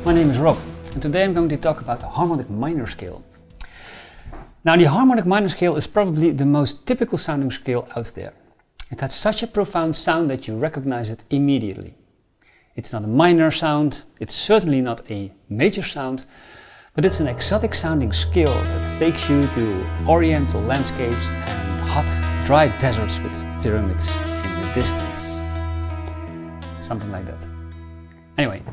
my name is Rob, and today I'm going to talk about the harmonic minor scale. Now, the harmonic minor scale is probably the most typical sounding scale out there. It has such a profound sound that you recognize it immediately. It's not a minor sound, it's certainly not a major sound, but it's an exotic sounding scale that takes you to Oriental landscapes and hot, dry deserts with pyramids in the distance. Something like that. Anyway,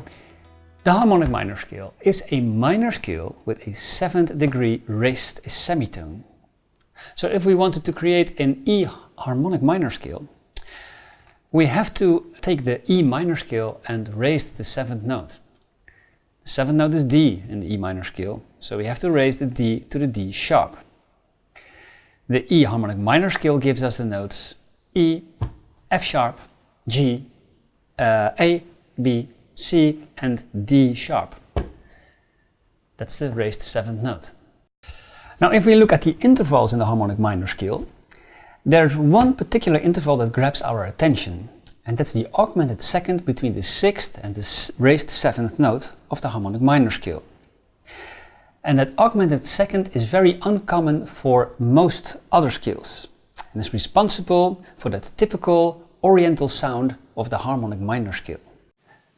the harmonic minor scale is a minor scale with a 7th degree raised semitone. So if we wanted to create an E harmonic minor scale, we have to take the E minor scale and raise the 7th note. The 7th note is D in the E minor scale, so we have to raise the D to the D sharp. The E harmonic minor scale gives us the notes E, F sharp, G, A, B, C and D sharp. That's the raised 7th note. Now if we look at the intervals in the harmonic minor scale, there's one particular interval that grabs our attention, and that's the augmented second between the 6th and the raised 7th note of the harmonic minor scale. And that augmented second is very uncommon for most other scales, and is responsible for that typical Oriental sound of the harmonic minor scale.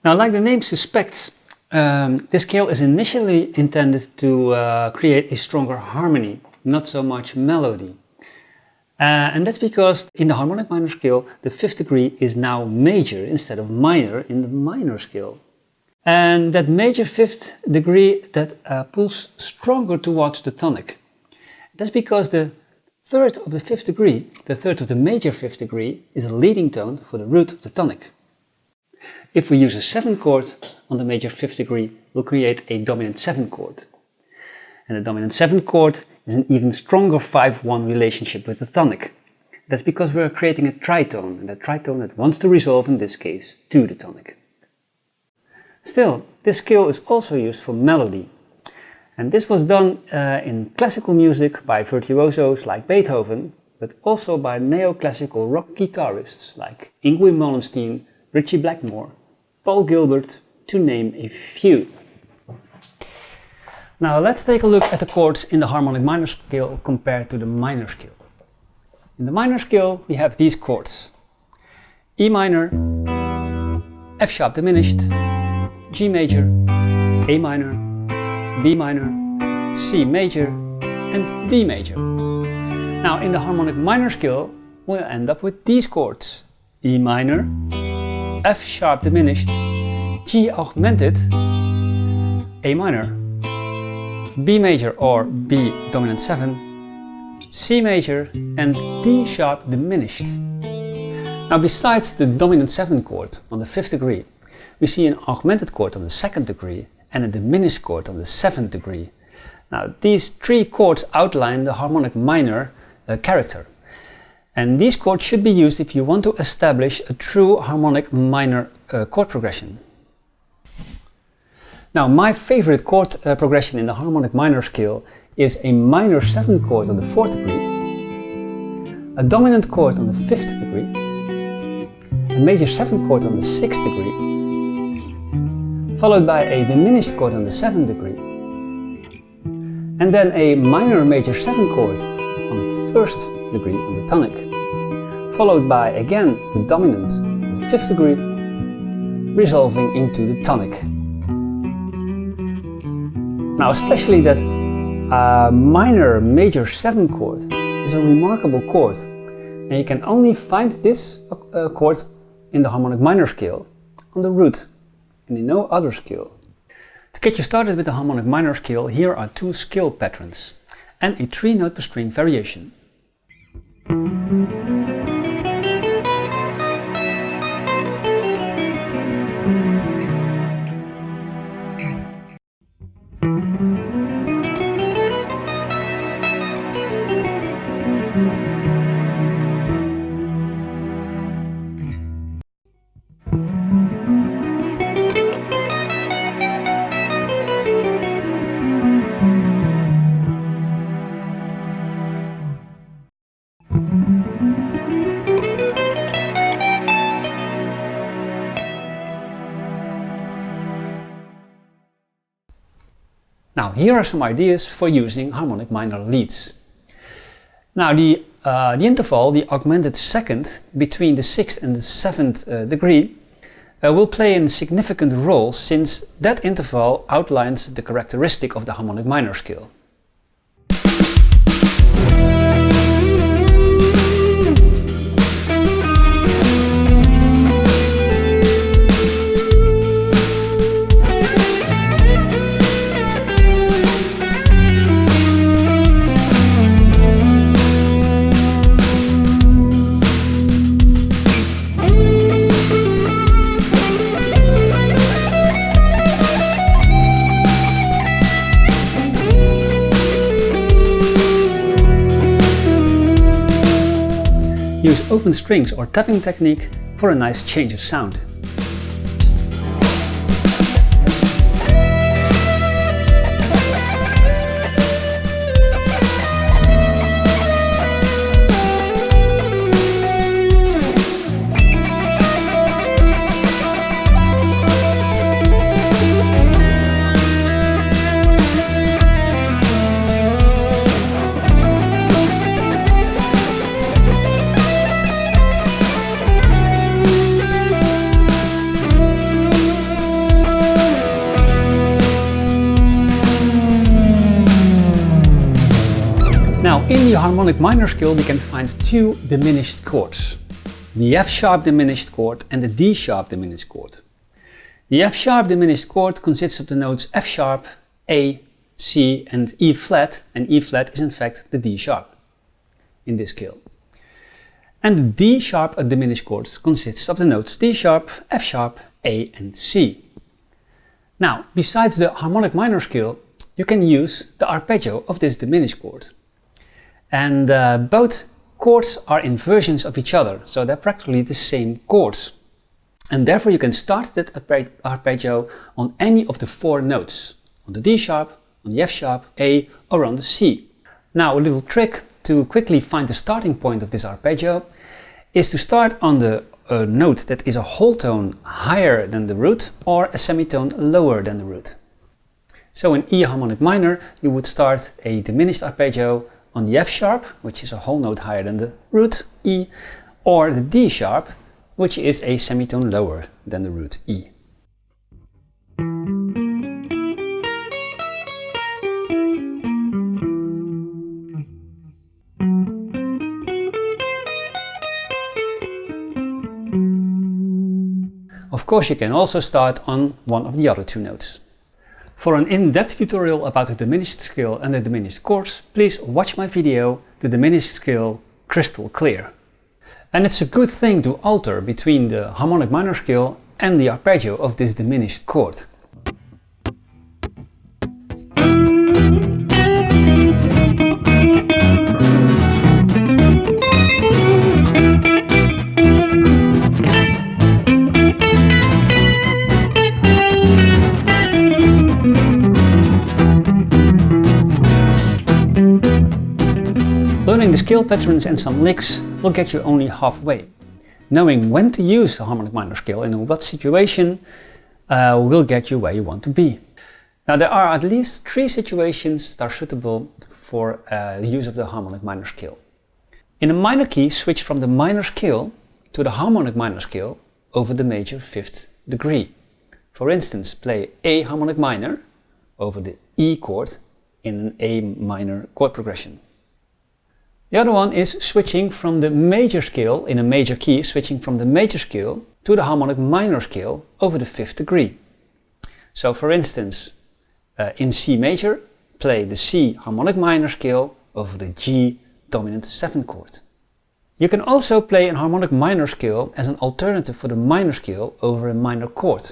Now, like the name suspects, this scale is initially intended to create a stronger harmony, not so much melody. And that's because in the harmonic minor scale, the 5th degree is now major instead of minor in the minor scale. And that major 5th degree that pulls stronger towards the tonic. That's because the 3rd of the 5th degree, the 3rd of the major 5th degree, is a leading tone for the root of the tonic. If we use a 7 chord on the major 5th degree, we'll create a dominant 7 chord. And the dominant 7 chord is an even stronger 5-1 relationship with the tonic. That's because we're creating a tritone, and a tritone that wants to resolve, in this case, to the tonic. Still, this scale is also used for melody. And this was done in classical music by virtuosos like Beethoven, but also by neoclassical rock guitarists like Yngwie Malmsteen, Ritchie Blackmore, Paul Gilbert, to name a few. Now let's take a look at the chords in the harmonic minor scale compared to the minor scale. In the minor scale we have these chords: E minor, F sharp diminished, G major, A minor, B minor, C major and D major. Now in the harmonic minor scale we'll end up with these chords: E minor, F sharp diminished, G augmented, A minor, B major or B dominant 7, C major and D sharp diminished. Now besides the dominant 7 chord on the 5th degree, we see an augmented chord on the 2nd degree and a diminished chord on the 7th degree. Now these 3 chords outline the harmonic minor character. And these chords should be used if you want to establish a true harmonic minor chord progression. Now, my favorite chord progression in the harmonic minor scale is a minor 7 chord on the 4th degree, a dominant chord on the 5th degree, a major 7 chord on the 6th degree, followed by a diminished chord on the 7th degree, and then a minor major 7 chord on the 1st degree on the tonic, followed by again the dominant on the 5th degree, resolving into the tonic. Now especially that minor major 7 chord is a remarkable chord, and you can only find this chord in the harmonic minor scale on the root and in no other scale. To get you started with the harmonic minor scale, here are 2 scale patterns and a 3 note per string variation. Now, here are some ideas for using harmonic minor leads. Now, the interval, the augmented second, between the 6th and the 7th degree will play a significant role, since that interval outlines the characteristic of the harmonic minor scale. Use open strings or tapping technique for a nice change of sound. Now, in the harmonic minor scale we can find two diminished chords, the F-sharp diminished chord and the D-sharp diminished chord. The F-sharp diminished chord consists of the notes F-sharp, A, C and E-flat is in fact the D-sharp in this scale. And the D-sharp diminished chord consists of the notes D-sharp, F-sharp, A and C. Now, besides the harmonic minor scale, you can use the arpeggio of this diminished chord. And both chords are inversions of each other, so they're practically the same chords. And therefore you can start that arpeggio on any of the four notes, on the D sharp, on the F sharp, A or on the C. Now, a little trick to quickly find the starting point of this arpeggio is to start on the note that is a whole tone higher than the root or a semitone lower than the root. So in E harmonic minor you would start a diminished arpeggio on the F sharp, which is a whole note higher than the root E, or the D sharp, which is a semitone lower than the root E. Of course, you can also start on one of the other two notes. For an in-depth tutorial about the diminished scale and the diminished chords, please watch my video, The Diminished Scale Crystal Clear. And it's a good thing to alter between the harmonic minor scale and the arpeggio of this diminished chord. Learning the scale patterns and some licks will get you only halfway. Knowing when to use the harmonic minor scale and in what situation will get you where you want to be. Now, there are at least 3 situations that are suitable for the use of the harmonic minor scale. In a minor key, switch from the minor scale to the harmonic minor scale over the major 5th degree. For instance, play A harmonic minor over the E chord in an A minor chord progression. The other one is switching from the major scale in a major key, switching from the major scale to the harmonic minor scale over the 5th degree. So for instance, in C major, play the C harmonic minor scale over the G dominant 7 chord. You can also play a harmonic minor scale as an alternative for the minor scale over a minor chord.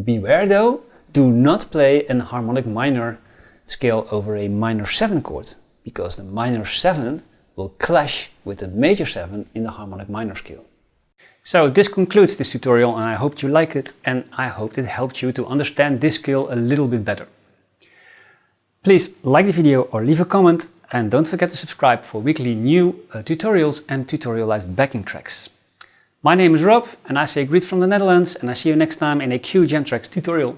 Beware though, do not play a harmonic minor scale over a minor 7 chord, because the minor 7 will clash with the major 7 in the harmonic minor scale. So this concludes this tutorial, and I hope you liked it, and I hope it helped you to understand this scale a little bit better. Please like the video or leave a comment, and don't forget to subscribe for weekly new tutorials and tutorialized backing tracks. My name is Rob, and I say greet from the Netherlands, and I see you next time in a Q Jam Tracks tutorial.